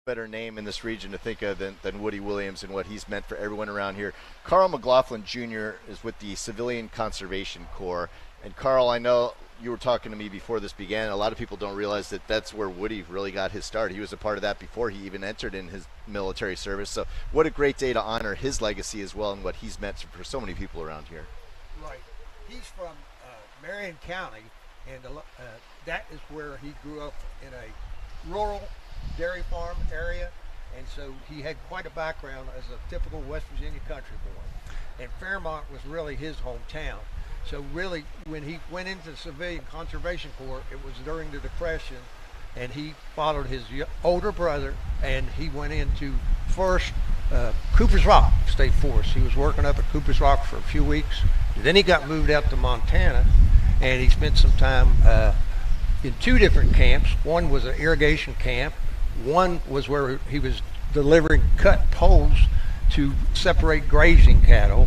better name in this region to think of than Woody Williams and what he's meant for everyone around here. Carl McLaughlin Jr. is with the Civilian Conservation Corps. And Carl, I know you were talking to me before this began. A lot of people don't realize that that's where Woody really got his start. He was a part of that before he even entered in his military service. So what a great day to honor his legacy as well and what he's meant for so many people around here. Right. He's from Marion County, and that is where he grew up, in a rural dairy farm area, and so he had quite a background as a typical West Virginia country boy. And Fairmont was really his hometown. So really, when he went into the Civilian Conservation Corps, it was during the Depression, and he followed his older brother, and he went into first Cooper's Rock State Forest. He was working up at Cooper's Rock for a few weeks. Then he got moved out to Montana, and he spent some time in two different camps. One was an irrigation camp. One was where he was delivering cut poles to separate grazing cattle.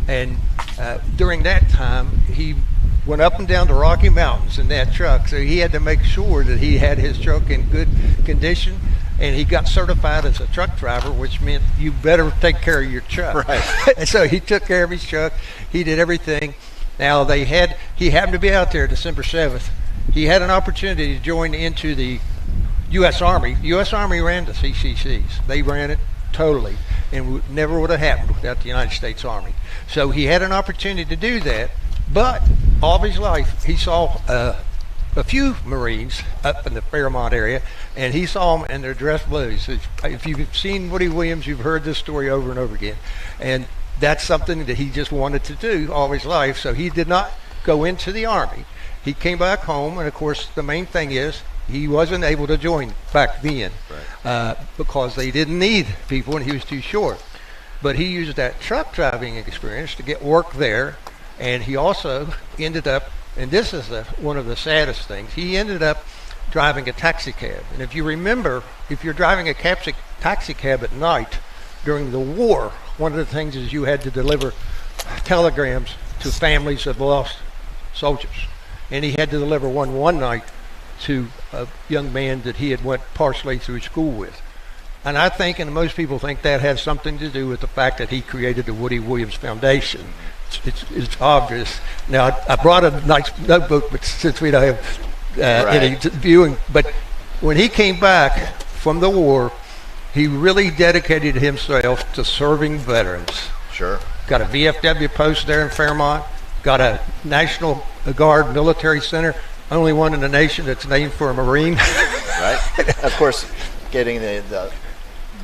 And during that time, he went up and down the Rocky Mountains in that truck. So he had to make sure that he had his truck in good condition. And he got certified as a truck driver, which meant you better take care of your truck. Right. And so he took care of his truck. He did everything. Now he happened to be out there December 7th. He had an opportunity to join into the U.S. Army. The U.S. Army ran the CCCs. They ran it totally, and never would have happened without the United States Army. So he had an opportunity to do that, but all of his life he saw a few Marines up in the Fairmont area, and he saw them in their dress blues. If you've seen Woody Williams, you've heard this story over and over again, and that's something that he just wanted to do all his life. So he did not go into the Army. He came back home, and of course the main thing is he wasn't able to join back then, right, because they didn't need people and he was too short. But he used that truck driving experience to get work there, and he also ended up, and this is one of the saddest things, he ended up driving a taxi cab. And if you remember, if you're driving a taxi cab at night during the war, one of the things is you had to deliver telegrams to families of lost soldiers. And he had to deliver one night to a young man that he had went partially through school with. And I think, and most people think, that has something to do with the fact that he created the Woody Williams Foundation. It's obvious. Now, I brought a nice notebook, but since we don't have any viewing, but when he came back from the war, he really dedicated himself to serving veterans. Sure. Got a VFW post there in Fairmont, got a National Guard military center, only one in the nation that's named for a Marine. Right. Of course, getting the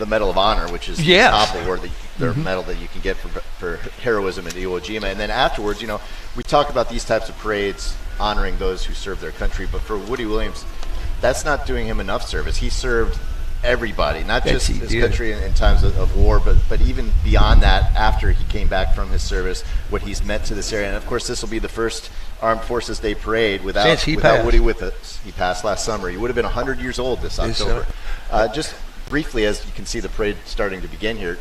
Medal of Honor, which is the top award, the medal that you can get for heroism in Iwo Jima. And then afterwards, we talk about these types of parades honoring those who serve their country, but for Woody Williams, that's not doing him enough service. He served everybody, not just his country in times of war, but even beyond that, after he came back from his service, what he's meant to this area. And of course, this will be the first Armed Forces Day parade without Woody with us. He passed last summer. He would have been 100 years old this October. Just briefly, as you can see the parade starting to begin here,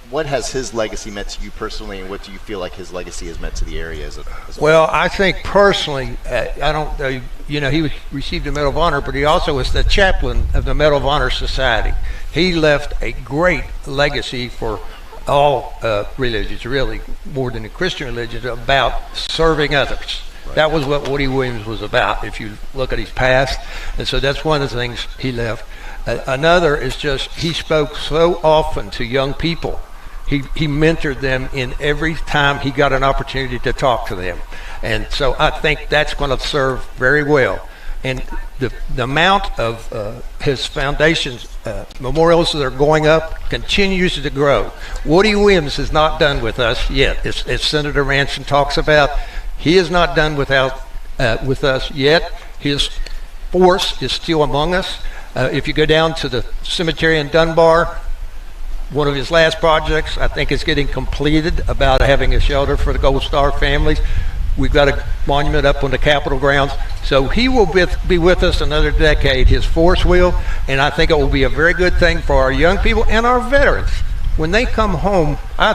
what has his legacy meant to you personally, and what do you feel like his legacy has meant to the area as a Well, I think personally, I don't know, he received the Medal of Honor, but he also was the chaplain of the Medal of Honor Society. He left a great legacy for all religions, really, more than the Christian religions, about serving others. Right. That was what Woody Williams was about, if you look at his past. And so that's one of the things he left. Another is just, he spoke so often to young people. He mentored them in every time he got an opportunity to talk to them. And so I think that's going to serve very well. And the amount of his foundation's memorials that are going up continues to grow. Woody Williams is not done with us yet. As Senator Manchin talks about, he is not done with us yet. His force is still among us. If you go down to the cemetery in Dunbar, one of his last projects, I think, is getting completed, about having a shelter for the Gold Star families. We've got a monument up on the Capitol grounds. So he will be with us another decade. His force will, and I think it will be a very good thing for our young people and our veterans. When they come home, I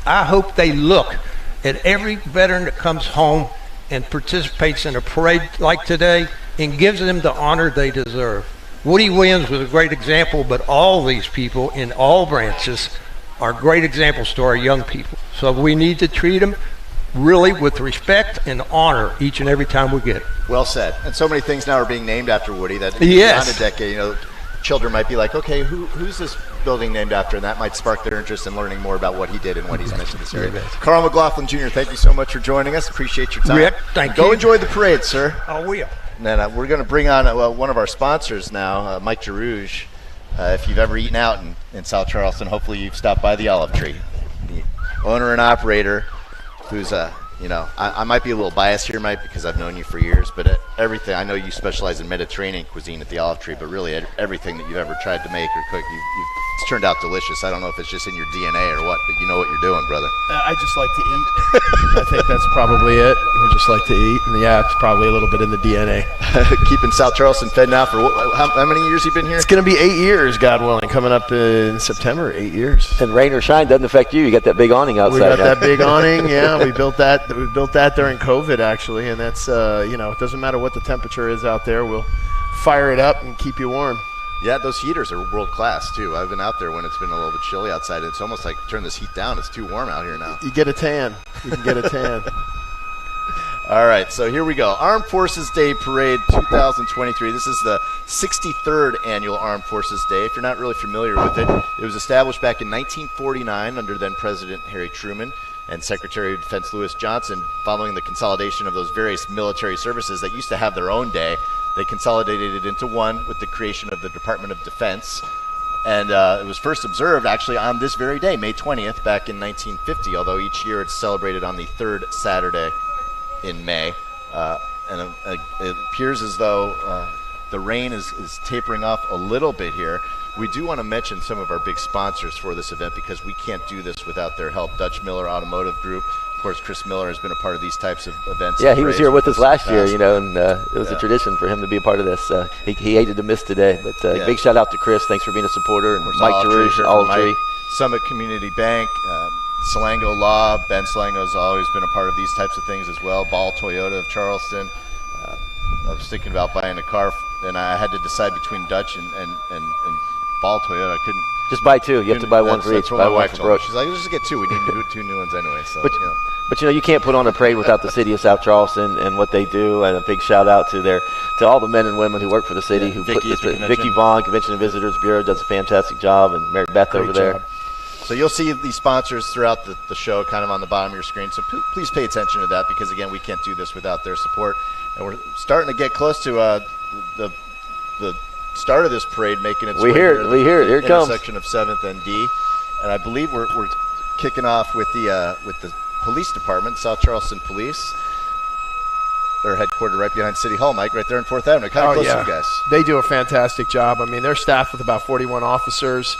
hope they look at every veteran that comes home and participates in a parade like today and gives them the honor they deserve. Woody Williams was a great example, but all these people in all branches are great examples to our young people. So we need to treat them really with respect and honor each and every time we get it. Well said. And so many things now are being named after Woody that yes. beyond a decade, children might be like, okay, who's this building named after? And that might spark their interest in learning more about what he did and what he's meant to this area. Carl McLaughlin Jr., thank you so much for joining us. Appreciate your time. Rick, thank you. Go enjoy the parade, sir. I will. And then we're going to bring on one of our sponsors now, Mike Girouge. If you've ever eaten out in South Charleston, hopefully you've stopped by the Olive Tree. The owner and operator, who's I might be a little biased here, Mike, because I've known you for years, but everything, I know you specialize in Mediterranean cuisine at the Olive Tree, but really everything that you've ever tried to make or cook, it's turned out delicious. I don't know if it's just in your DNA or what, but you know what you're doing, brother. I just like to eat. I think that's probably it. We just like to eat, and yeah, it's probably a little bit in the DNA. Keeping South Charleston fed now for how many years you been here? It's going to be 8 years, God willing, coming up in September, 8 years. And rain or shine doesn't affect you. You got that big awning outside. We got that big awning, yeah. We built that during COVID, actually, and that's, it doesn't matter what the temperature is out there. We'll fire it up and keep you warm. Yeah, those heaters are world class too. I've been out there when it's been a little bit chilly outside. It's almost like turn this heat down. It's too warm out here now. You get a tan. You can get a tan. All right, so here we go. Armed Forces Day Parade 2023. This is the 63rd annual Armed Forces Day. If you're not really familiar with it, it was established back in 1949 under then President Harry Truman and Secretary of Defense Lewis Johnson. Following the consolidation of those various military services that used to have their own day, they consolidated it into one with the creation of the Department of Defense. And it was first observed actually on this very day, May 20th, back in 1950, although each year it's celebrated on the third Saturday in May. And it appears as though the rain is tapering off a little bit here. We do want to mention some of our big sponsors for this event because we can't do this without their help. Dutch Miller Automotive Group. Of course, Chris Miller has been a part of these types of events. Yeah, he was here with us last year, and it was a tradition for him to be a part of this. He hated to miss today, but big shout out to Chris. Thanks for being a supporter. And Mike Girouge, Olive Tree. Summit Community Bank, Salango Law. Ben Salango has always been a part of these types of things as well. Ball Toyota of Charleston. I was thinking about buying a car, and I had to decide between Dutch and Ball Toyota. I couldn't. Just buy two. You have to buy one for each. Buy one for Brooke. She's like, let's just get two. We need to do two new ones anyway. So, but you can't put on a parade without the city of South Charleston and what they do. And a big shout out to all the men and women who work for the city. Yeah, who Vicky Vaughn, Convention and Visitors Bureau, does a fantastic job, and Mary Beth over there. So you'll see these sponsors throughout the show, kind of on the bottom of your screen. So please pay attention to that because again, we can't do this without their support. And we're starting to get close to the start of this parade making its way here. Here it comes. Intersection of 7th and D, and I believe we're kicking off with the police department, South Charleston Police. They're headquartered right behind City Hall, Mike, right there in 4th Avenue. Kind of close to you guys. They do a fantastic job. I mean, they're staffed with about 41 officers.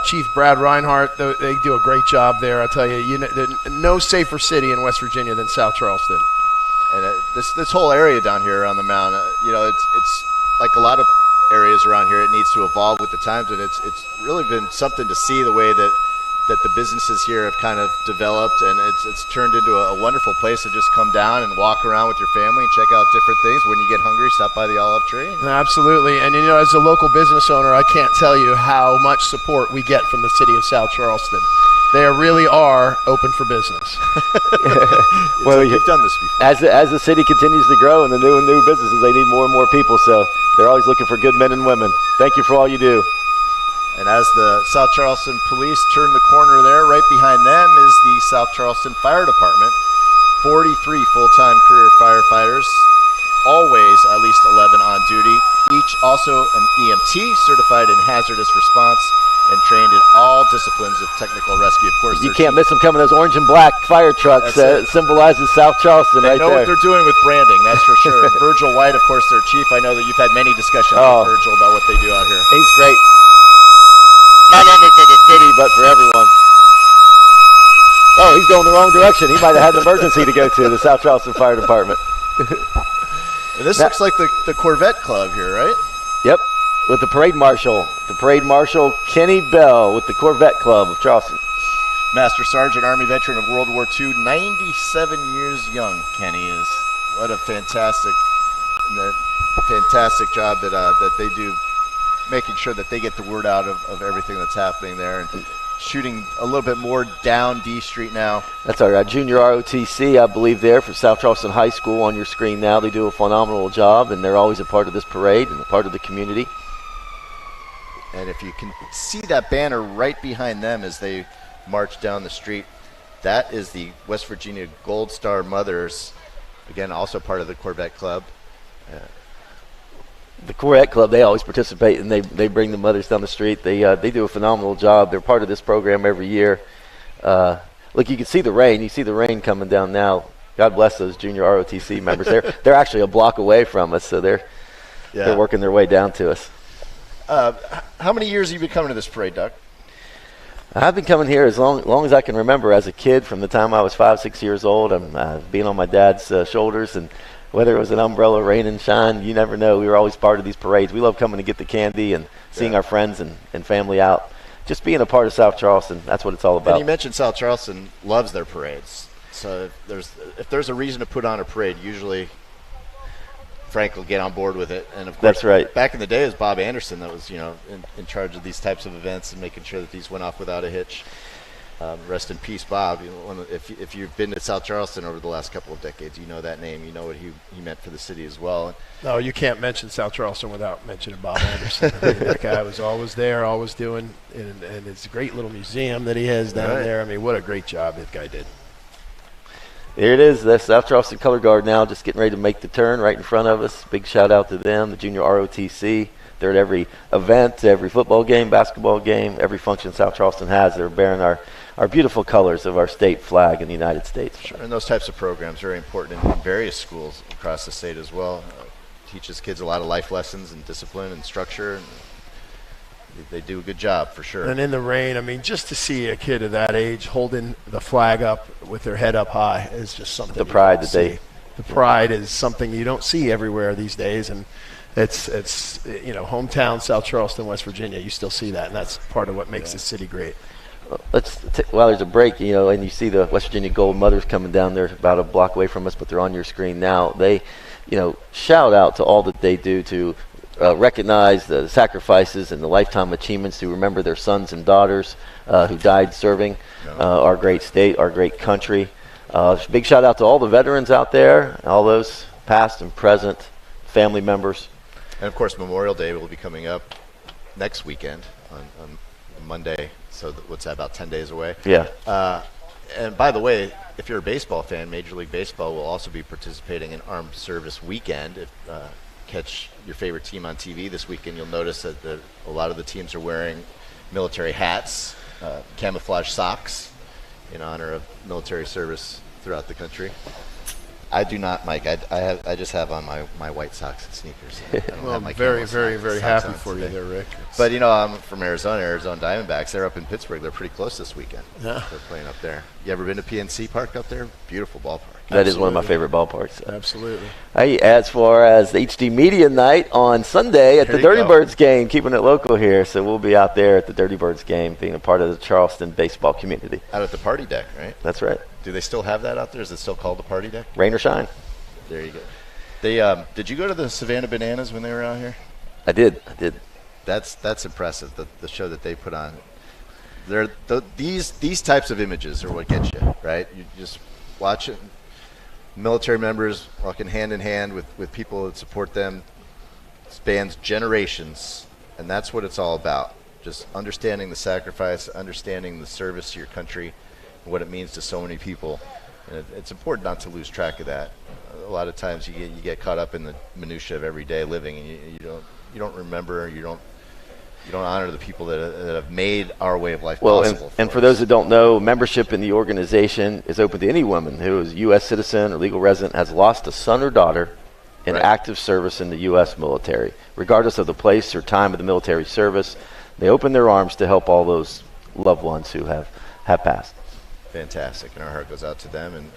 Chief Brad Reinhardt, they do a great job there. I tell you, no safer city in West Virginia than South Charleston. And this whole area down here on the mound, it's like a lot of areas around here. It needs to evolve with the times, and it's really been something to see the way that the businesses here have kind of developed, and it's turned into a wonderful place to just come down and walk around with your family and check out different things. When you get hungry, stop by the Olive Tree. Absolutely, and as a local business owner, I can't tell you how much support we get from the city of South Charleston. They really are open for business. Well, you've done this before. As the city continues to grow and the new businesses, they need more and more people. So they're always looking for good men and women. Thank you for all you do. And as the South Charleston Police turn the corner there, right behind them is the South Charleston Fire Department. 43 full-time career firefighters, always at least 11 on duty. Each also an EMT, certified in hazardous response, and trained in all disciplines of technical rescue. Of course, you can't miss them coming. Those orange and black fire trucks symbolizes South Charleston right there. They know what they're doing with branding, that's for sure. Virgil White, of course, their chief. I know that you've had many discussions with Virgil about what they do out here. He's great. Not only for the city, but for everyone. Oh, he's going the wrong direction. He might have had an emergency to go to, the South Charleston Fire Department. And this looks like the Corvette Club here, right? Yep, with the parade marshal. The parade marshal, Kenny Bell, with the Corvette Club of Charleston. Master Sergeant, Army veteran of World War II, 97 years young, Kenny is. What a fantastic job that they do making sure that they get the word out of everything that's happening there, and shooting a little bit more down D Street now. That's our junior ROTC, I believe, there for South Charleston High School on your screen now. They do a phenomenal job, and they're always a part of this parade and a part of the community. And if you can see that banner right behind them as they march down the street, that is the West Virginia Gold Star Mothers, again, also part of the Corvette Club. The Corvette Club, they always participate, and they bring the mothers down the street. They do a phenomenal job. They're part of this program every year. Look, you can see the rain. You see the rain coming down now. God bless those junior ROTC members. They're actually a block away from us, so they're working their way down to us. How many years have you been coming to this parade, Doug? I've been coming here as long as I can remember. As a kid, from the time I was 5, 6 years old, I'm being on my dad's shoulders, and whether it was an umbrella, rain and shine, you never know. We were always part of these parades. We love coming to get the candy and seeing our friends and family out. Just being a part of South Charleston, that's what it's all about. And you mentioned South Charleston loves their parades. So if there's a reason to put on a parade, usually Frank will get on board with it. And of course, that's right. Back in the day, it was Bob Anderson that was, in charge of these types of events and making sure that these went off without a hitch. Rest in peace, Bob. If you've been to South Charleston over the last couple of decades, you know that name. You know what he meant for the city as well. No, you can't mention South Charleston without mentioning Bob Anderson. I mean, that guy was always there, always doing, and it's a great little museum that he has down there. I mean, what a great job that guy did. Here it is, the South Charleston Color Guard now, just getting ready to make the turn right in front of us. Big shout out to them, the junior ROTC. They're at every event, every football game, basketball game, every function South Charleston has. They're bearing our beautiful colors of our state flag in the United States. Sure, and those types of programs are very important in various schools across the state as well. Teaches kids a lot of life lessons and discipline and structure. And they do a good job for sure. And in the rain, I mean, just to see a kid of that age holding the flag up with their head up high is just something. The pride that they. The pride is something you don't see everywhere these days, and it's hometown South Charleston, West Virginia. You still see that, and that's part of what makes this city great. While there's a break, and you see the West Virginia Gold Mothers coming down there about a block away from us, but they're on your screen now. They, shout out to all that they do to recognize the sacrifices and the lifetime achievements, to remember their sons and daughters who died serving our great state, our great country. Big shout out to all the veterans out there, all those past and present, family members. And of course, Memorial Day will be coming up next weekend on Monday. So what's that, about 10 days away? Yeah. And by the way, if you're a baseball fan, Major League Baseball will also be participating in Armed Service Weekend. If catch your favorite team on TV this weekend, you'll notice that a lot of the teams are wearing military hats, camouflage socks in honor of military service throughout the country. I do not, Mike. I just have on my White Sox and sneakers. I don't have my very, very, very happy for you there, Rick. But I'm from Arizona Diamondbacks. They're up in Pittsburgh. They're pretty close this weekend. Yeah. They're playing up there. You ever been to PNC Park up there? Beautiful ballpark. That is one of my favorite ballparks. Absolutely. Hey, as far as the HD Media Night on Sunday at the Dirty Birds game, keeping it local here. So we'll be out there at the Dirty Birds game, being a part of the Charleston baseball community. Out at the party deck, right? That's right. Do they still have that out there? Is it still called the party deck? Rain or shine. There you go. They did you go to the Savannah Bananas when they were out here? I did. That's impressive. The show that they put on. These types of images are what get you, right? You just watch it. Military members walking hand in hand with people that support them. Spans generations, and that's what it's all about. Just understanding the sacrifice, understanding the service to your country, and what it means to so many people. And it's important not to lose track of that. A lot of times you get caught up in the minutia of everyday living, and you don't remember, you don't honor the people that have made our way of life possible. And for those that don't know, membership in the organization is open to any woman who is a U.S. citizen or legal resident, has lost a son or daughter in active service in the U.S. military. Regardless of the place or time of the military service, they open their arms to help all those loved ones who have passed. Fantastic, and our heart goes out to them. And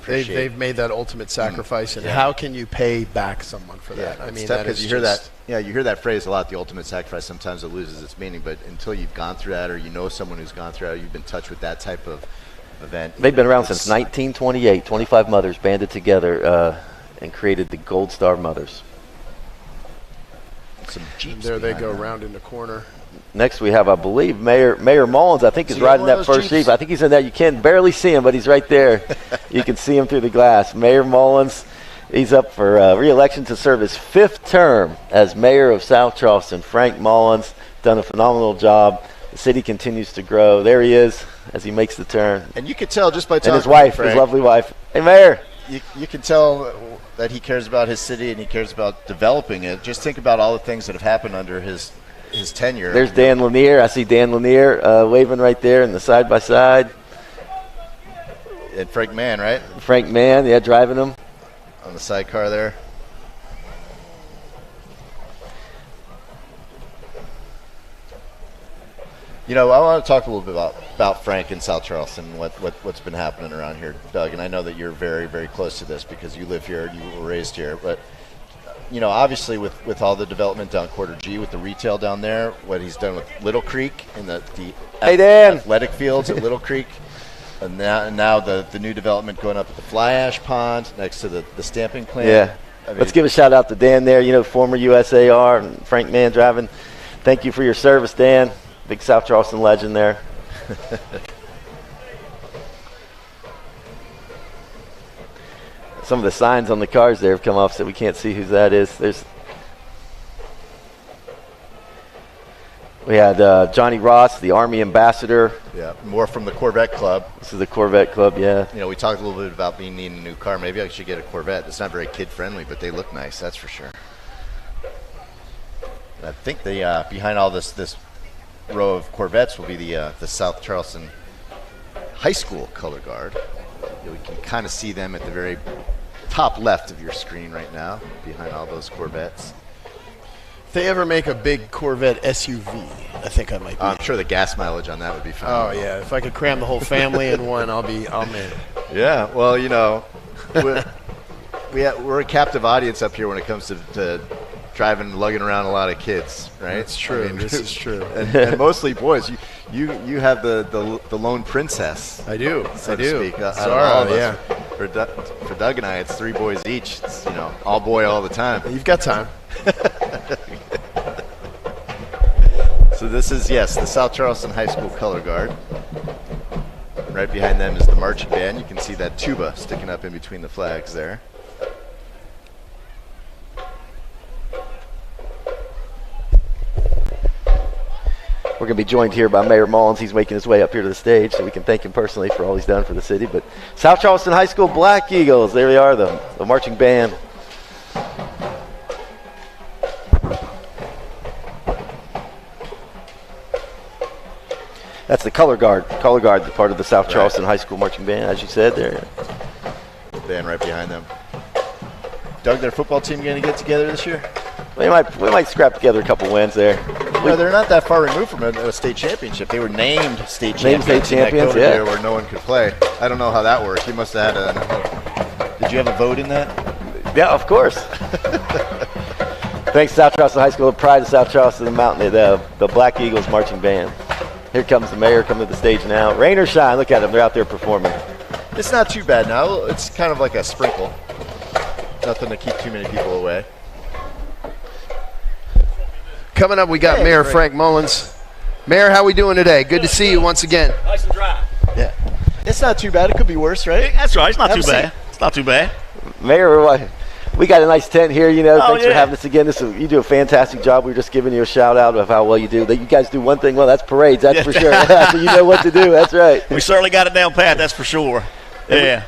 they've made that ultimate sacrifice, and how can you pay back someone for that? I mean, because you hear that phrase a lot, the ultimate sacrifice. Sometimes it loses its meaning, but until you've gone through that, or you know someone who's gone through that, or you've been in touch with that type of event. They've been around since 1928. 25 mothers banded together and created the Gold Star Mothers. some Jeeps. There they go around in the corner. Next we have, I believe, Mayor Mullins, I think, is riding that first Jeep. I think he's in that. You can barely see him, but he's right there. You can see him through the glass. Mayor Mullins, he's up for re-election to serve his 5th term as mayor of South Charleston. Frank Mullins done a phenomenal job. The city continues to grow. There he is as he makes the turn. And you could tell just by talking and his wife, Frank, his lovely wife. Hey, Mayor. You can tell that he cares about his city and he cares about developing it. Just think about all the things that have happened under his tenure. There's Dan Lanier. I see Dan Lanier waving right there in the side-by-side. And Frank Mann, right? Frank Mann, yeah, driving him. On the sidecar there. You know, I want to talk a little bit about Frank and South Charleston and what's been happening around here, Doug. And I know that you're very, very close to this because you live here, you were raised here. But, you know, obviously with all the development down Quarter G, with the retail down there, what he's done with Little Creek and the hey, Dan. athletic fields at Little Creek, and now the new development going up at the Fly Ash Pond next to the stamping plant. Yeah. I mean, let's give a shout out to Dan there, you know, former USAR and Frank Mann driving. Thank you for your service, Dan. Big South Charleston legend there. Some of the signs on the cars there have come off so we can't see who that is. We had Johnny Ross, the Army ambassador. Yeah, more from the Corvette Club. This is the Corvette Club, yeah. You know, we talked a little bit about needing a new car. Maybe I should get a Corvette. It's not very kid-friendly, but they look nice, that's for sure. And I think behind all this row of Corvettes will be the South Charleston High School color guard. You can kind of see them at the very top left of your screen right now, behind all those Corvettes. If they ever make a big Corvette SUV, I think I might be. I'm sure the gas mileage on that would be fun. Oh yeah, if I could cram the whole family in one, I'm in. Yeah, well, you know, we're a captive audience up here when it comes to driving and lugging around a lot of kids, right? That's true. I mean, this is true. and mostly boys. You have the lone princess. I do. So I to do. speak. Out of Zara, all of us. yeah. For Doug and I, it's 3 boys each. It's, you know, all boy all the time. You've got time. So this is, yes, the South Charleston High School color guard. Right behind them is the marching band. You can see that tuba sticking up in between the flags there. We're going to be joined here by Mayor Mullins. He's making his way up here to the stage so we can thank him personally for all he's done for the city. But South Charleston High School Black Eagles, there they are, the marching band. That's the color guard, the part of the South Charleston High School marching band, as you said there. Band right behind them. Doug, their football team going to get together this year? We might scrap together a couple wins there. No, they're not that far removed from a state championship. They were named state champions. Yeah. Year where no one could play. I don't know how that worked. You must have had did you have a vote in that? Yeah, of course. Thanks, South Charleston High School. Pride of South Charleston Mountain, the Black Eagles marching band. Here comes the mayor coming to the stage now. Rain or shine, look at them. They're out there performing. It's not too bad now. It's kind of like a sprinkle. Nothing to keep too many people away. Coming up, we got Mayor Frank Mullins. Mayor, how we doing today? Good to see you once again. Nice and dry. Yeah. It's not too bad. It could be worse, right? That's right. It's not too bad. It's not too bad. Mayor, we got a nice tent here, you know. Thanks for yeah. having us again. You do a fantastic job. We were just giving you a shout out of how well you do. You guys do one thing well, that's parades, that's for sure. So you know what to do, that's right. We certainly got it down pat, that's for sure. Yeah.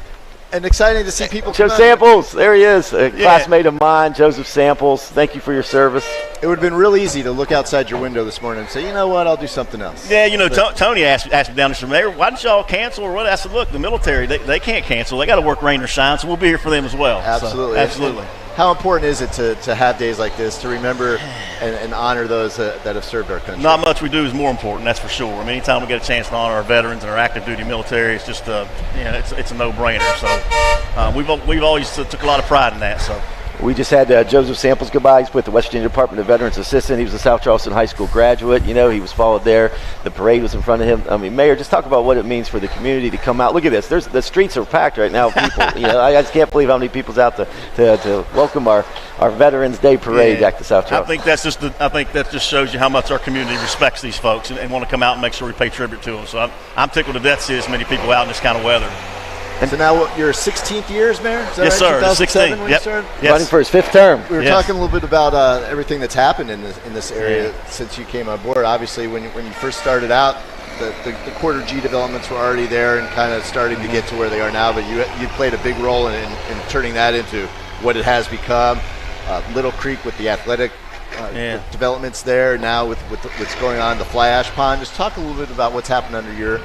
And exciting to see people Joe come Samples, there he is, a classmate of mine, Joseph Samples. Thank you for your service. It would have been real easy to look outside your window this morning and say, you know what, I'll do something else. Yeah, you know, Tony asked me down there, Mayor, why didn't y'all cancel or what? I said, look, the military, they can't cancel. They got to work rain or shine, so we'll be here for them as well. Absolutely. So, absolutely. How important is it to have days like this, to remember and honor those that have served our country? Not much we do is more important, that's for sure. I mean, anytime we get a chance to honor our veterans and our active duty military, it's just, it's a no-brainer. So we've always took a lot of pride in that. So. We just had Joseph Samples go by. He's with the West Virginia Department of Veterans Assistant. He was a South Charleston High School graduate. You know, he was followed there. The parade was in front of him. I mean, Mayor, just talk about what it means for the community to come out. Look at this. The streets are packed right now. People, you know, I just can't believe how many people's out to welcome our Veterans Day parade back to South Charleston. I think that just shows you how much our community respects these folks and want to come out and make sure we pay tribute to them. So I'm tickled to death to see this many people out in this kind of weather. And so now your 16th year as mayor? Is that yes, right? sir. 2007 when yep. you started? Yes. Running for his 5th term. We were talking a little bit about everything that's happened in this area since you came on board. Obviously, when you first started out, the quarter G developments were already there and kind of starting to get to where they are now. But you played a big role in turning that into what it has become. Little Creek with the athletic developments there. Now with what's going on, the fly ash pond. Just talk a little bit about what's happened under your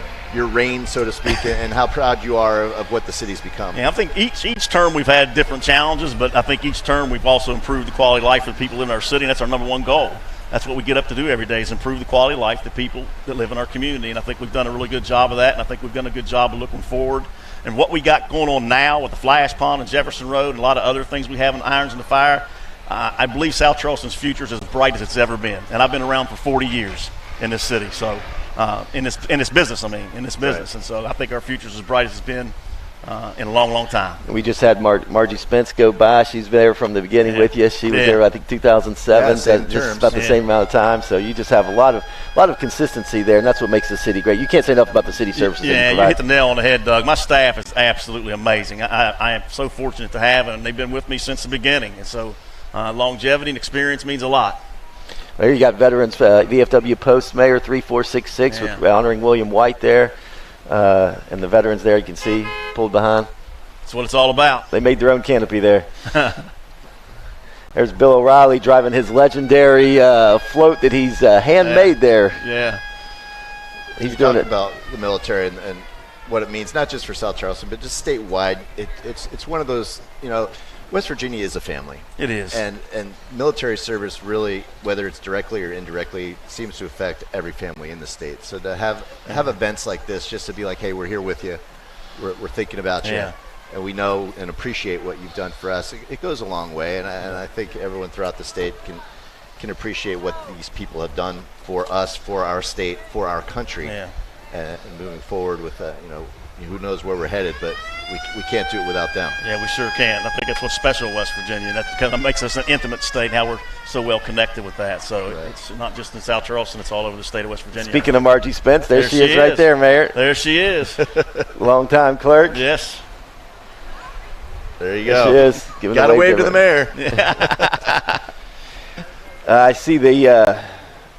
reign, so to speak, and how proud you are of what the city's become. Yeah, I think each term we've had different challenges, but I think each term we've also improved the quality of life for the people in our city, and that's our number one goal. That's what we get up to do every day, is improve the quality of life for the people that live in our community, and I think we've done a really good job of that, and I think we've done a good job of looking forward. And what we got going on now with the fly ash pond and Jefferson Road and a lot of other things we have in irons in the fire, I believe South Charleston's future is as bright as it's ever been, and I've been around for 40 years in this city, so in this business, Right. And so I think our future's as bright as it's been in a long, long time. We just had Margie Spence go by. She's there from the beginning with you. She was there, I think, 2007. Just about the same amount of time. So you just have a lot of consistency there, and that's what makes the city great. You can't say enough about the city services. Yeah, you hit the nail on the head, Doug. My staff is absolutely amazing. I am so fortunate to have them, and they've been with me since the beginning. And so longevity and experience means a lot. There you got Veterans VFW Post Mayor 3466 with honoring William White there, and the veterans there you can see pulled behind. That's what it's all about. They made their own canopy there. There's Bill O'Reilly driving his legendary float that he's handmade there. Yeah. He's doing it about the military and what it means, not just for South Charleston, but just statewide. It's one of those, you know, West Virginia is a family. It is. And military service really, whether it's directly or indirectly, seems to affect every family in the state. So to have events like this, just to be like, hey, we're here with you, we're thinking about you, and we know and appreciate what you've done for us, it goes a long way. And I think everyone throughout the state can appreciate what these people have done for us, for our state, for our country. And moving forward with, you know, who knows where we're headed, but we can't do it without them. Yeah, we sure can't. I think that's what's special in West Virginia. That kind of makes us an intimate state, how we're so well connected with that. So it's not just in South Charleston, it's all over the state of West Virginia. Speaking of Margie Spence, there she is right there, Mayor. There she is. Long-time clerk. Yes. There you go. There she is. Got to wave to the mayor. I see the,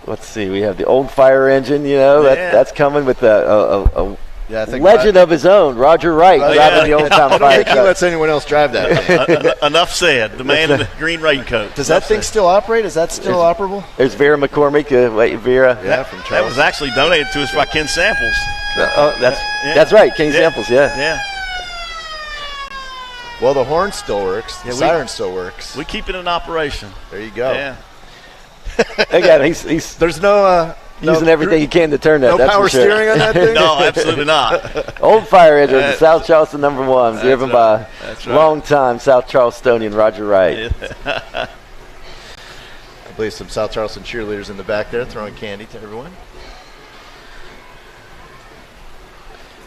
let's see, we have the old fire engine, you know, that's coming with a I think legend of his own, Roger Wright, driving the old-time fire truck. I don't think he lets anyone else drive that. Enough said. The man in the green raincoat. Does that thing still operate? Is that still operable? There's Vera McCormick. Vera. Yeah, from Charleston. That was actually donated to us by Ken Samples. That's right, Ken Samples, Yeah. Well, the horn still works. The siren still works. We keep it in operation. There you go. Yeah. Again, he's there's no using everything he can to turn that. No that's power for sure. steering on that thing? No, absolutely not. Old fire engine, South Charleston #1, driven by longtime South Charlestonian Roger Wright. I believe some South Charleston cheerleaders in the back there throwing candy to everyone.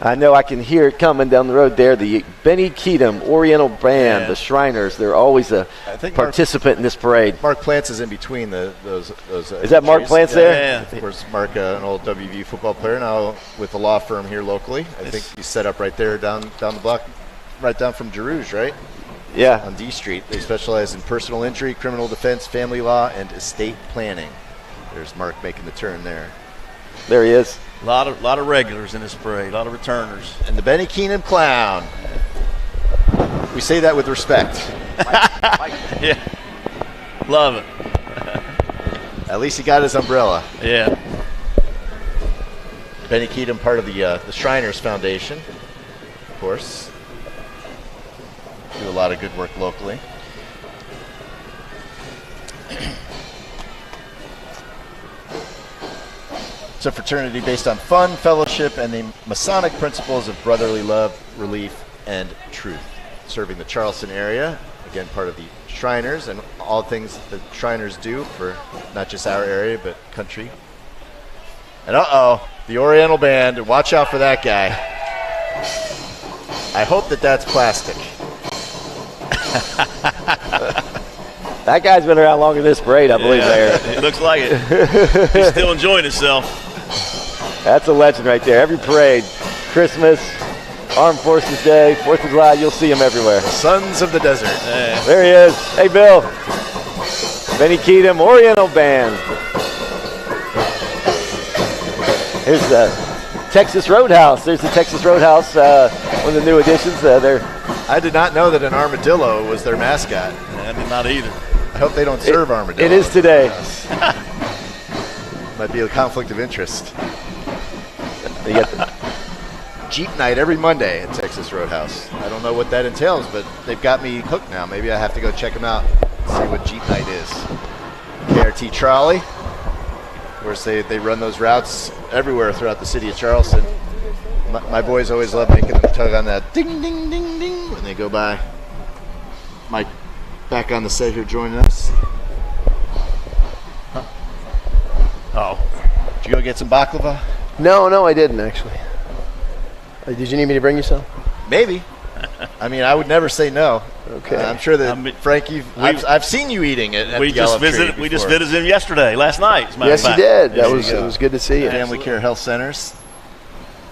I know I can hear it coming down the road there. The Benny Keatum Oriental Band, the Shriners, they're always a participant in this parade. Mark Plants is in between those. Is that Mark Plants there? Yeah. Of course, Mark, an old WVU football player, now with a law firm here locally. I think he's set up right there down the block, right down from Girouge, right? Yeah. On D Street. They specialize in personal injury, criminal defense, family law, and estate planning. There's Mark making the turn there. There he is. A lot of regulars in this parade, a lot of returners. And the Benny Keatum Clown. We say that with respect. Yeah. Love it. At least he got his umbrella. Yeah. Benny Keatum, part of the Shriners Foundation, of course. Do a lot of good work locally. It's a fraternity based on fun, fellowship, and the Masonic principles of brotherly love, relief, and truth. Serving the Charleston area again, part of the Shriners and all things that Shriners do for not just our area, but country. And the Oriental Band, watch out for that guy. I hope that that's plastic. That guy's been around longer than this parade, I believe, Mayor. It looks like it. He's still enjoying himself. That's a legend right there. Every parade, Christmas, Armed Forces Day, 4th of July, you'll see him everywhere. Sons of the Desert. There he is. Hey, Bill. Benny Keatum, Oriental Band. Here's the Texas Roadhouse. There's the Texas Roadhouse, one of the new additions. I did not know that an armadillo was their mascot. I did not either. I hope they don't serve armadillo. It is today. Might be a conflict of interest. You got the Jeep night every Monday at Texas Roadhouse. I don't know what that entails, but they've got me hooked now. Maybe I have to go check them out and see what Jeep night is. KRT Trolley. Of course, they run those routes everywhere throughout the city of Charleston. My boys always love making them tug on that ding, ding, ding, ding when they go by. Mike, back on the set here joining us. Huh? Oh. Did you go get some baklava? No, I didn't actually. Did you need me to bring you some? Maybe. I mean, I would never say no. Okay. I'm sure that Frank, I've seen you eating it. We just visited him yesterday, last night. As a matter of fact. You did. It was good to see you. Family Care Health Centers,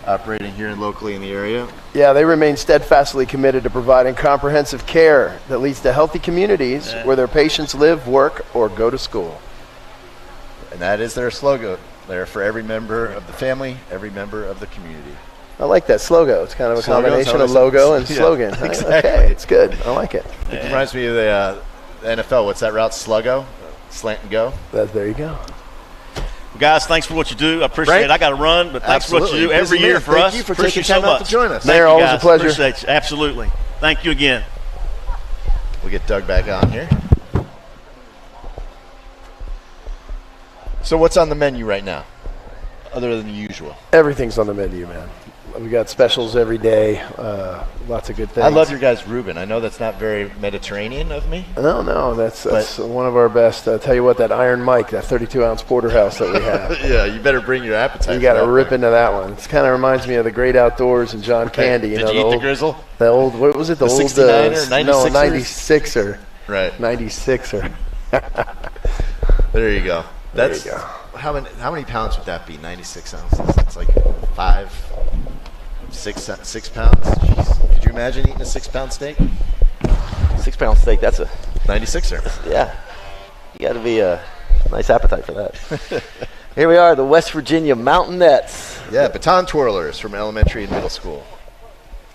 operating here locally in the area. Yeah, they remain steadfastly committed to providing comprehensive care that leads to healthy communities where their patients live, work, or go to school. And that is their slogan there for every member of the family, every member of the community. I like that slogan. It's kind of a combination of logo and slogan. Exactly. Okay, it's good. I like it. It reminds me of the NFL. What's that route? Sluggo? Slant and go? There you go. Guys, thanks for what you do. I appreciate it. I got to run, but thanks for what you do every year for us. Thank you for appreciate taking time so out much. to join us. Mayor, always a pleasure. Appreciate you. Absolutely. Thank you again. We'll get Doug back on here. So what's on the menu right now, other than the usual? Everything's on the menu, man. We got specials every day. Lots of good things. I love your guys' Reuben. I know that's not very Mediterranean of me. No, that's one of our best. I'll tell you what, that Iron Mike, that 32-ounce porterhouse that we have. Yeah, you better bring your appetite. You got to rip into that one. It kind of reminds me of the Great Outdoors and John Candy. Did you eat the grizzle? The old, what was it? The old 69er, 96er? No, 96er. Right. 96er. There you go. There you go. How many pounds would that be? 96 ounces. It's like 6 pounds. Jeez. Could you imagine eating a 6-pound steak? 6-pound steak, that's a 96er. Yeah. You got to be a nice appetite for that. Here we are, the West Virginia Mountainettes. Yeah, baton twirlers from elementary and middle school.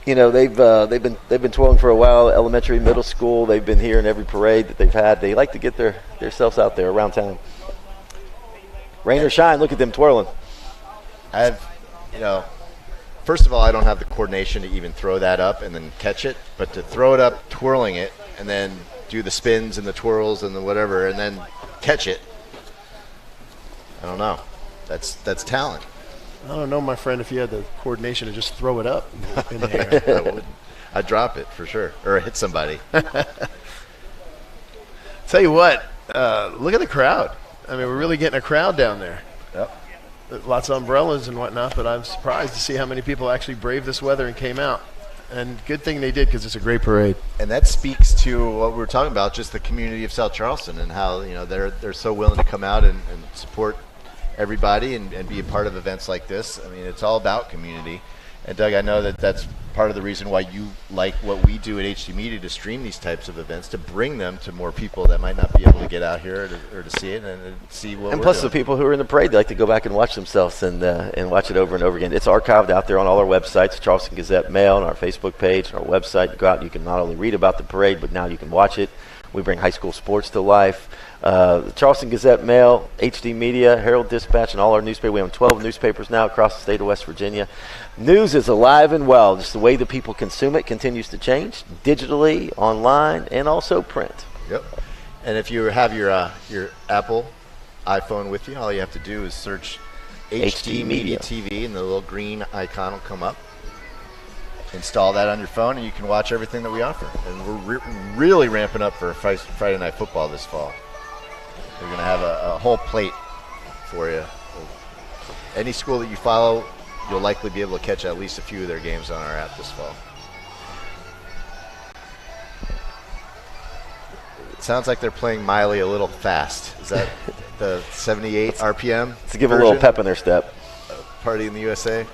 You know, they've been twirling for a while, elementary, middle school. They've been here in every parade that they've had. They like to get themselves out there around town. Rain or shine, look at them twirling. First of all, I don't have the coordination to even throw that up and then catch it, but to throw it up, twirling it, and then do the spins and the twirls and the whatever, and then catch it. I don't know. That's talent. I don't know, my friend, if you had the coordination to just throw it up in the air. I'd drop it for sure, or hit somebody. Tell you what, look at the crowd. I mean, we're really getting a crowd down there. Yep. Lots of umbrellas and whatnot, but I'm surprised to see how many people actually braved this weather and came out. And good thing they did, because it's a great parade. And that speaks to what we were talking about, just the community of South Charleston and how they're so willing to come out and support everybody and be a part of events like this. I mean, it's all about community. And Doug, I know that that's part of the reason why you like what we do at HD Media, to stream these types of events, to bring them to more people that might not be able to get out here or to see it and see what. And we're plus, doing. the people who are in the parade, they like to go back and watch themselves and watch it over and over again. It's archived out there on all our websites, Charleston Gazette Mail, on our Facebook page, on our website. You go out, and you can not only read about the parade, but now you can watch it. We bring high school sports to life. The Charleston Gazette Mail, HD Media, Herald Dispatch, and all our newspapers. We have 12 newspapers now across the state of West Virginia. News is alive and well. Just the way the people consume it continues to change, digitally, online, and also print. Yep. And if you have your Apple iPhone with you, all you have to do is search HD Media TV, and the little green icon will come up. install that on your phone, and you can watch everything that we offer. And we're really ramping up for Friday Night Football this fall. We're going to have a whole plate for you. Any school that you follow, you'll likely be able to catch at least a few of their games on our app this fall. It sounds like they're playing Miley a little fast. Is that the 78 RPM? To give a little pep in their step. Party in the USA.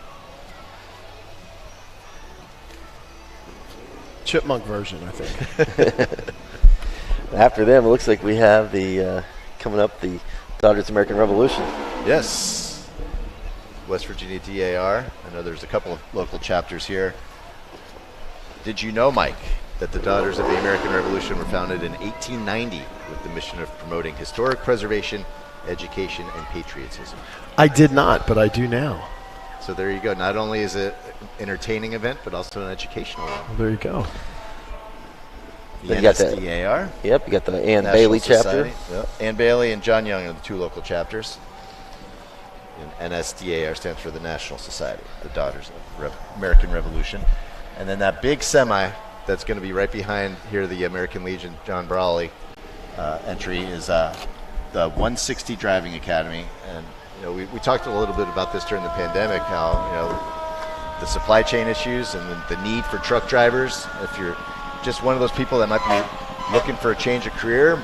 Chipmunk version, I think. After them, it looks like we have the coming up the Daughters of American Revolution. Yes. West Virginia DAR. I know there's a couple of local chapters here. Did you know, Mike, that the Daughters of the American Revolution were founded in 1890 with the mission of promoting historic preservation, education, and patriotism? I did not, but I do now. So there you go. Not only is it an entertaining event, but also an educational one. Well, there you go. The You got that. NSDAR. Yep, you got the Ann National Bailey Society. chapter. Yep. Ann Bailey and John Young are the two local chapters. And NSDAR stands for the National Society, the Daughters of American Revolution. And then that big semi that's going to be right behind here, the American Legion John Brawley entry, is the 160 Driving Academy. And you know, we talked a little bit about this during the pandemic, how the supply chain issues and the need for truck drivers. If you're just one of those people that might be looking for a change of career,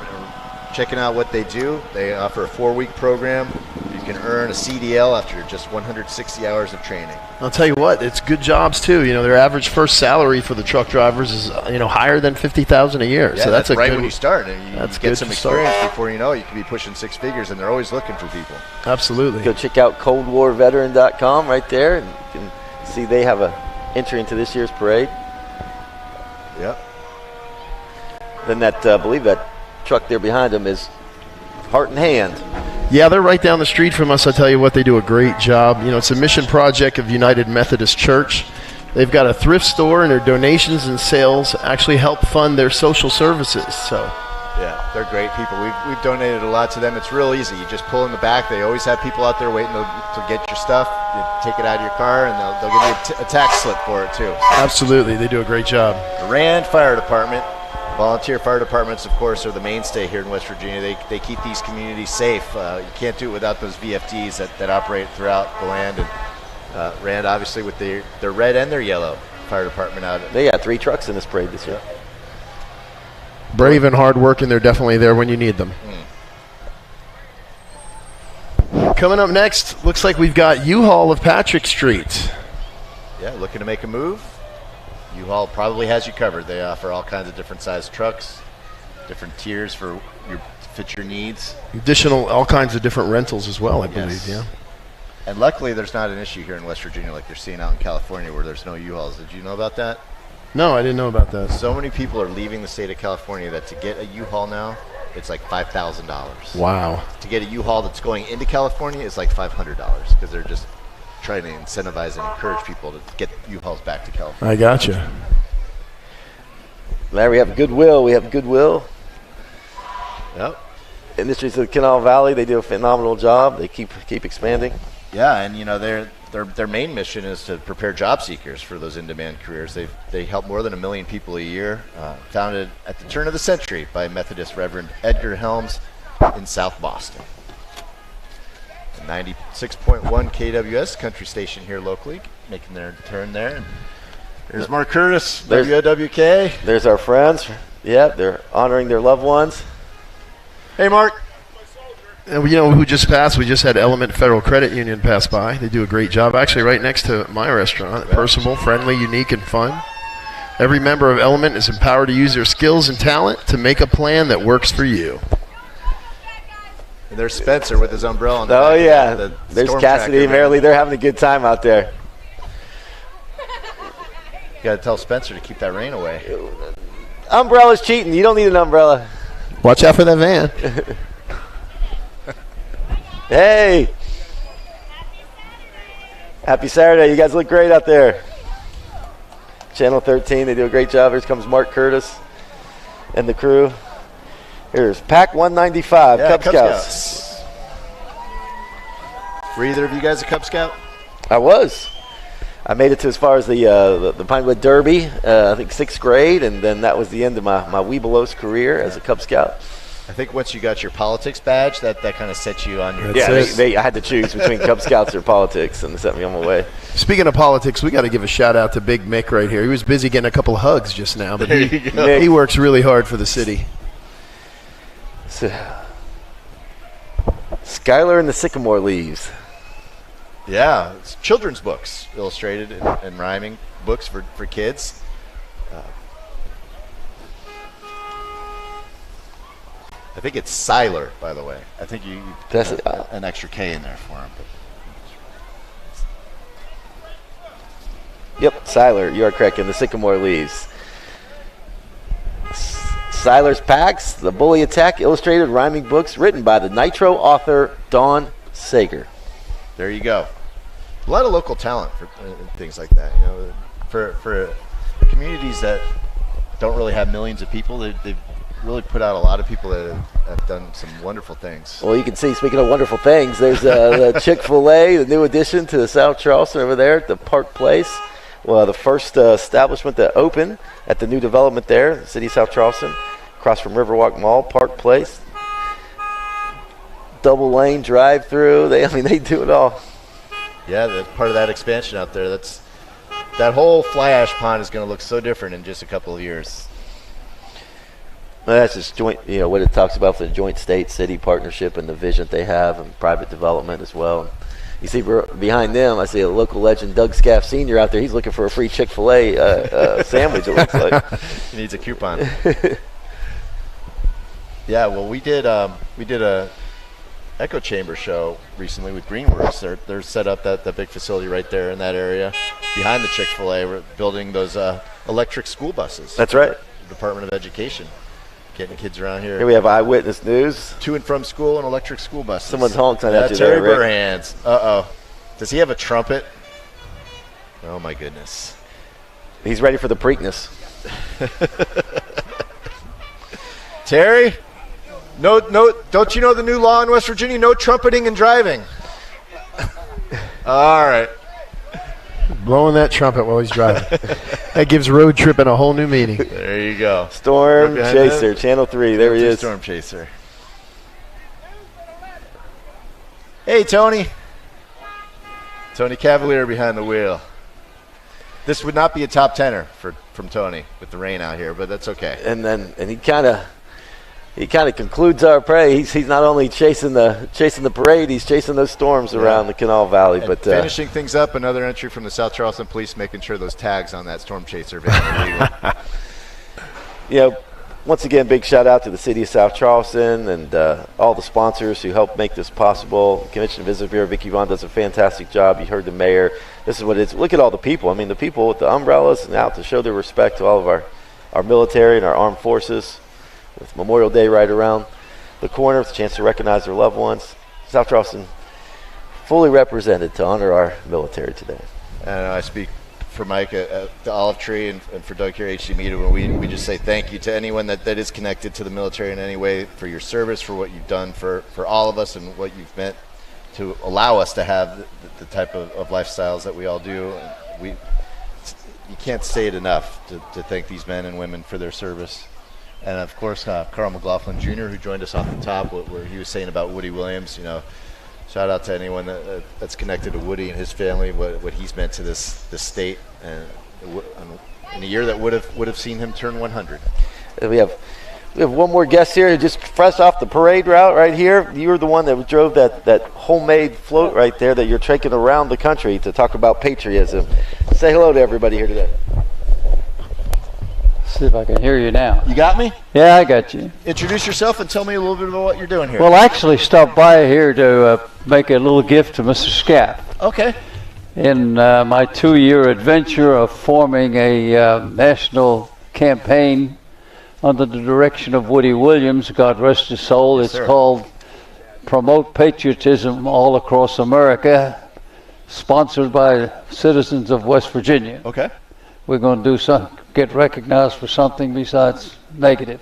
checking out what they do, they offer a 4-week program. You can earn a CDL after just 160 hours of training. I'll tell you what, it's good jobs too. You know, their average first salary for the truck drivers is higher than $50,000 a year. Yeah, so that's right good, when you start, and you that's get good some to start. experience before you know it. You could be pushing 6 figures, and they're always looking for people. Absolutely. Go check out coldwarveteran.com right there, and you can see they have a entry into this year's parade. Yep. Then that, I believe that truck there behind them is Heart and Hand. Yeah, they're right down the street from us. I tell you what, they do a great job. You know, it's a mission project of United Methodist Church. They've got a thrift store, and their donations and sales actually help fund their social services. So, yeah, they're great people. We've donated a lot to them. It's real easy. You just pull in the back. They always have people out there waiting to get your stuff. You take it out of your car, and they'll give you a tax slip for it too. absolutely, they do a great job. The Rand Fire Department. Volunteer fire departments, of course, are the mainstay here in West Virginia. They keep these communities safe. You can't do it without those VFDs that operate throughout the land. And Rand, obviously, with their red and their yellow fire department out. They got 3 trucks in this parade this year. Brave and hard working, they're definitely there when you need them. Coming up next, looks like we've got U-Haul of Patrick Street. Yeah, looking to make a move. U-Haul probably has you covered. They offer all kinds of different size trucks, different tiers for fit your needs. Additional, all kinds of different rentals as well, I believe, yeah. And luckily, there's not an issue here in West Virginia like you're seeing out in California where there's no U-Hauls. Did you know about that? No, I didn't know about that. So many people are leaving the state of California that to get a U-Haul now, it's like $5,000. Wow. To get a U-Haul that's going into California is like $500 because they're just trying to incentivize and encourage people to get U-Hauls back to California. I gotcha. Larry, we have Goodwill. Yep. Industries of the Kanawha Valley, they do a phenomenal job. They keep expanding. Yeah, and their main mission is to prepare job seekers for those in-demand careers. They help more than 1 million people a year. Founded at the turn of the century by Methodist Reverend Edgar Helms in South Boston. 96.1 KWS country station here locally, making their turn there. And there's Mark Curtis, WOWK. There's our friends. Yeah, they're honoring their loved ones. Hey, Mark. And you know who just passed? We just had Element Federal Credit Union pass by. They do a great job. Actually, right next to my restaurant. Personable, friendly, unique, and fun. Every member of Element is empowered to use their skills and talent to make a plan that works for you. And there's Spencer with his umbrella on the Oh, back. yeah. There's Cassidy and Marilee. They're having a good time out there. You got to tell Spencer to keep that rain away. Umbrella's cheating. You don't need an umbrella. Watch out for that van. Hey. Happy Saturday. You guys look great out there. Channel 13, they do a great job. Here comes Mark Curtis and the crew. Here's Pack 195, Yeah, Cub Scouts. Were either of you guys a Cub Scout? I was. I made it to as far as the Pinewood Derby, I think 6th grade, and then that was the end of my Webelos career as a Cub Scout. I think once you got your politics badge, that kind of set you on your. I had to choose between Cub Scouts or politics, and they set me on my way. Speaking of politics, we got to give a shout out to Big Mick right here. He was busy getting a couple of hugs just now, but he works really hard for the city. So, Skylar and the Sycamore Leaves. Yeah, it's children's books, illustrated and rhyming books for kids. I think it's Siler, by the way. I think you That's put an extra K in there for him. Yep, Siler, you are correct, and the Sycamore Leaves. Siler's Packs, The Bully Attack, illustrated rhyming books written by the Nitro author Dawn Sager. There you go. A lot of local talent for things like that. You know, for communities that don't really have millions of people, they've really put out a lot of people that have done some wonderful things. Well, you can see, speaking of wonderful things, there's the Chick-fil-A, the new addition to the South Charleston over there at the Park Place. Well, the first establishment that opened at the new development there, the city of South Charleston, across from Riverwalk Mall, Park Place. Double lane drive-through. They do it all. Yeah, that's part of that expansion out there. That whole fly ash pond is going to look so different in just a couple of years. Well, that's just joint, what it talks about, the joint state-city partnership and the vision that they have and private development as well. You see behind them, I see a local legend, Doug Scaff Sr. out there. He's looking for a free Chick-fil-A sandwich, it looks like. He needs a coupon. Yeah, well, we did a echo chamber show recently with Greenworks. They're set up that big facility right there in that area behind the Chick-fil-A. We're building those electric school buses. That's right. Department of Education. Getting kids around here. Here we have Eyewitness News. To and from school and electric school buses. Someone's honking at you Terry there, Rick. Burhands. Uh-oh. Does he have a trumpet? Oh, my goodness. He's ready for the Preakness. Terry? No, don't you know the new law in West Virginia? No trumpeting and driving. All right. Blowing that trumpet while he's driving. That gives road tripping a whole new meaning. There you go. Storm Chaser, Channel 3. There he is. Storm Chaser. Hey, Tony. Tony Cavalier behind the wheel. This would not be a top tenner from Tony with the rain out here, but that's okay. And he kind of concludes our parade. He's not only chasing the parade, he's chasing those storms around the Canal Valley. And but finishing things up, another entry from the South Charleston Police, making sure those tags on that Storm Chaser van are legal. Once again, big shout out to the city of South Charleston and all the sponsors who helped make this possible. Convention and Visitor Bureau, Vicki Vaughn does a fantastic job. You heard the mayor. This is what it is. Look at all the people. I mean, the people with the umbrellas and out to show their respect to all of our military and our armed forces. With Memorial Day right around the corner, it's a chance to recognize their loved ones. South Charleston fully represented to honor our military today. And I speak for Mike at the Olive Tree and for Doug here at HC Media, when we just say thank you to anyone that is connected to the military in any way for your service, for what you've done for all of us and what you've meant to allow us to have the type of lifestyles that we all do. You can't say it enough to thank these men and women for their service. And, of course, Carl McLaughlin Jr., who joined us off the top, where he was saying about Woody Williams. Shout out to anyone that's connected to Woody and his family, what he's meant to this state, and in a year that would have seen him turn 100. We have one more guest here who just fresh off the parade route right here. You were the one that drove that homemade float right there that you're taking around the country to talk about patriotism. Say hello to everybody here today. See if I can hear you now. You got me? Yeah, I got you. Introduce yourself and tell me a little bit about what you're doing here. Well, I actually stopped by here to make a little gift to Mr. Scaff. Okay. In my 2-year adventure of forming a national campaign under the direction of Woody Williams, God rest his soul. Yes, it's called Promote Patriotism All Across America, sponsored by citizens of West Virginia. Okay. We're going to get recognized for something besides negative.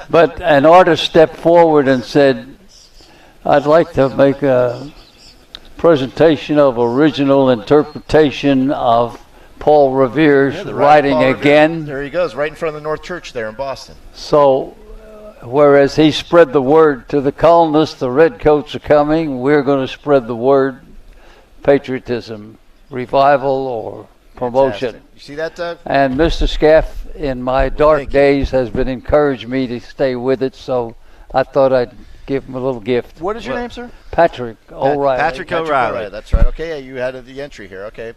But an artist stepped forward and said, I'd like to make a presentation of original interpretation of Paul Revere's writing Paul Revere. again. There he goes, right in front of the North Church there in Boston. So, whereas he spread the word to the colonists, the redcoats are coming, we're going to spread the word, patriotism, revival, or promotion. Fantastic. You see that, Doug? And Mr. Scaff, in my dark days, has been encouraged me to stay with it, so I thought I'd give him a little gift. What is your name, sir? Patrick O'Reilly. Patrick O'Reilly. That's right. Okay, yeah, you had the entry here. Okay.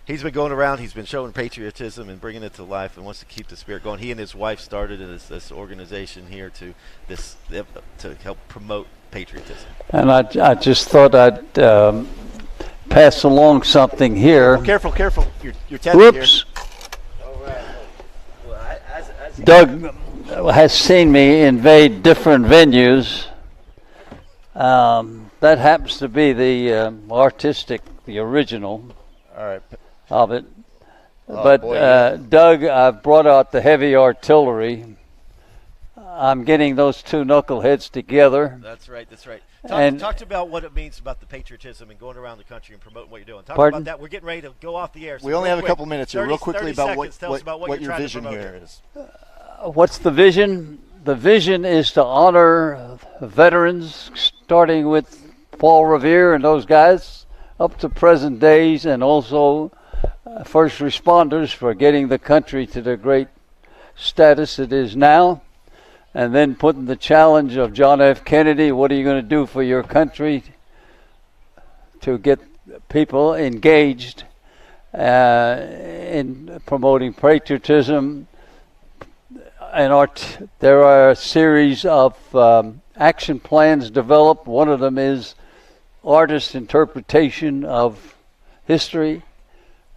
He's been going around. He's been showing patriotism and bringing it to life, and wants to keep the spirit going. He and his wife started this organization here to help promote patriotism. And I just thought I'd pass along something here. Oh, careful. You're testing Whoops. here. Doug has seen me invade different venues. That happens to be the the original. All right. Of it. Oh, But boy, yeah. Doug, I've brought out the heavy artillery. I'm getting those two knuckleheads together. That's right. Talk about what it means about the patriotism and going around the country and promoting what you're doing. Talk Pardon? about that. We're getting ready to go off the air. So We only real have a quick, couple minutes here. Real quickly 30 about seconds. Tell us about what you're your trying to vision promote here is. What's the vision? The vision is to honor veterans, starting with Paul Revere and those guys, up to present days, and also first responders for getting the country to the great status it is now. And then putting the challenge of John F. Kennedy, what are you going to do for your country to get people engaged in promoting patriotism? And there are a series of action plans developed. One of them is artist interpretation of history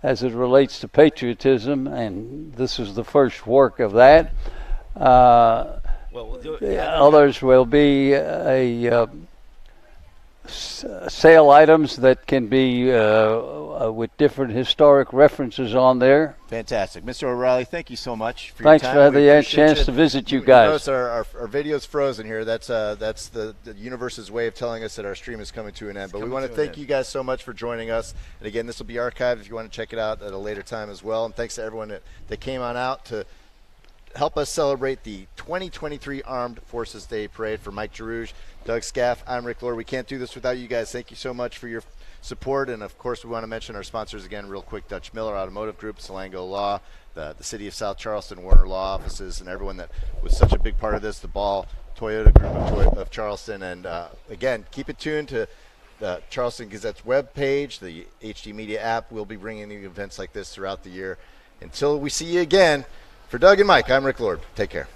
as it relates to patriotism, and this is the first work of that. Others will be sale items that can be with different historic references on there. Fantastic. Mr. O'Reilly, thank you so much for your Thanks time. for having We the appreciate chance you. to visit you You guys. notice our video's frozen here. That's the universe's way of telling us that our stream is coming to an end. But we want to thank you guys so much for joining us. And again, this will be archived if you want to check it out at a later time as well. And thanks to everyone that came on out to help us celebrate the 2023 Armed Forces Day Parade. For Mike Girouge, Doug Scaff, I'm Rick Lord. We can't do this without you guys. Thank you so much for your support. And, of course, we want to mention our sponsors again real quick: Dutch Miller Automotive Group, Salango Law, the City of South Charleston, Warner Law Offices, and everyone that was such a big part of this, the Ball Toyota Group of Charleston. And, again, keep it tuned to the Charleston Gazette's webpage, the HD Media app. We'll be bringing you events like this throughout the year. Until we see you again, for Doug and Mike, I'm Rick Lord. Take care.